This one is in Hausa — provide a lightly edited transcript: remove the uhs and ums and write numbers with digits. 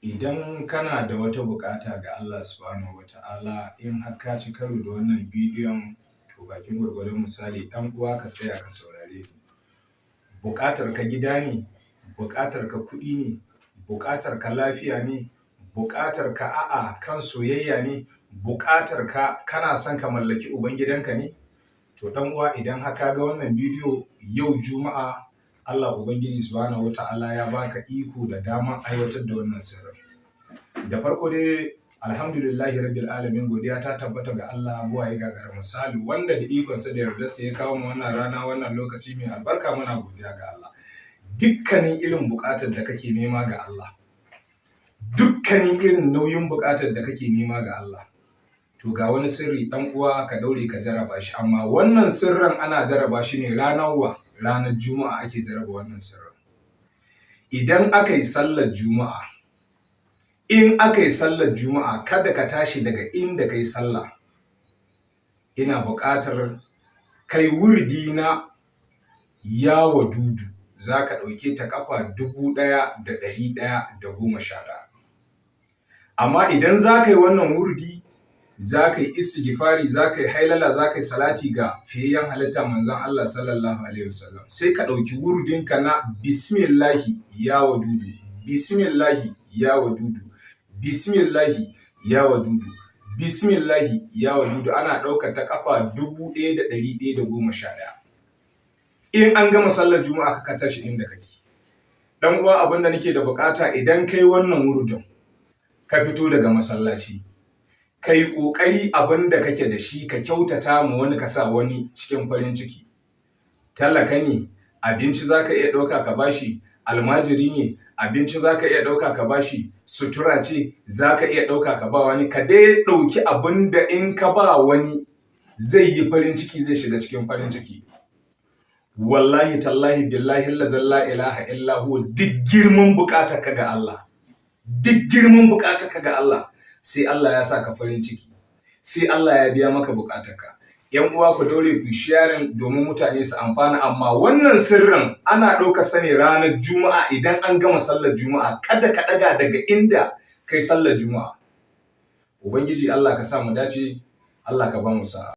Idan kana da wata buƙata ga Allah Subhanahu wa ta'ala, in har ka ci karo da wannan bidiyon, to bakin gwargwadon misali ɗan uwa ka tsaya ka saurare ni. Buƙatar ka gida ne, buƙatar ka kuɗi ne, buƙatar ka lafiya ne, buƙatar ka a'a kan soyayya ne, buƙatar ka kana son ka mallaki ubangidanka ne? To ɗan uwa, idan har ka ga wannan bidiyo yau Juma'a, Allah Ubangiji Subhanahu wa ta'ala ya baka iko da dama aiwatar da wannan sirrin. Da farko dai alhamdulillahi rabbil alamin, godiya ta tabbata ga Allah buwaye gagara misali, wanda da ikonsa da yardarsa ya kawo mu wannan rana wannan lokaci mai albarka. Muna godiya ga Allah. Dukkanin irin buƙatar da kake nema ga Allah, dukkanin irin nauyin buƙatar da kake nema ga Allah, to ga wani sirri ɗan uwa ka daure ka jaraba shi. Amma wannan sirrin ana jaraba shi ne ranar Juma'a ake jaraba wannan sirrin. Idan aka yi sallar Juma'a, in aka yi sallar Juma'a, kada ka tashi daga inda ka yi sallah. Ina buƙatar kai wurdi na ya wadudu, za ka ɗauke ta ƙafa 1111. Amma idan za ka yi wannan wurdi, za ka yi istighfari, za ka yi hailala, za ka yi salati ga fiyayyen halitta manzon Allah sallallahu alaihi wasallam. Sai ka ɗauki wurdinka na bismillahi ya wadudu, bismillahi ya wadudu, bismillahi ya wadudu, bismillahi ya wadudu. Ana ɗaukar ta ƙafa 1111. In an gama sallar Juma'a ka tashi inda kake. Dan uwa, abin da nake da bukata, idan kai wannan wurdin ka fito daga masallaci, kai kokari abin da kake da shi ka kyautata ma wani, ka sa wani cikin farin ciki. Talaka ne, abinci zaka iya ɗauka ka bashi. Almajiri ne, abinci zaka iya ɗauka ka bashi. Sutura ce zaka iya ɗauka ka ba wani. Ka dai ɗauki abin da in ka ba wani zai yi farin ciki, zai shiga cikin farin ciki. Wallahi tallahi billahi la ilaha illa huwa, duk girman bukatarka ga Allah, duk girman bukatarka ga Allah, sai Allah ya saka farin ciki, sai Allah ya biya maka bukatarka. Yan uwa, ku daure ku sharing domin mutane su amfana. Amma wannan sirrin ana ɗaukar sa ne ranar Juma'a. Idan an gama sallar Juma'a, kada ka ɗaga daga inda kai sallar Juma'a. Ubangiji Allah ka sa mu dace, Allah ka ba mu sa'a.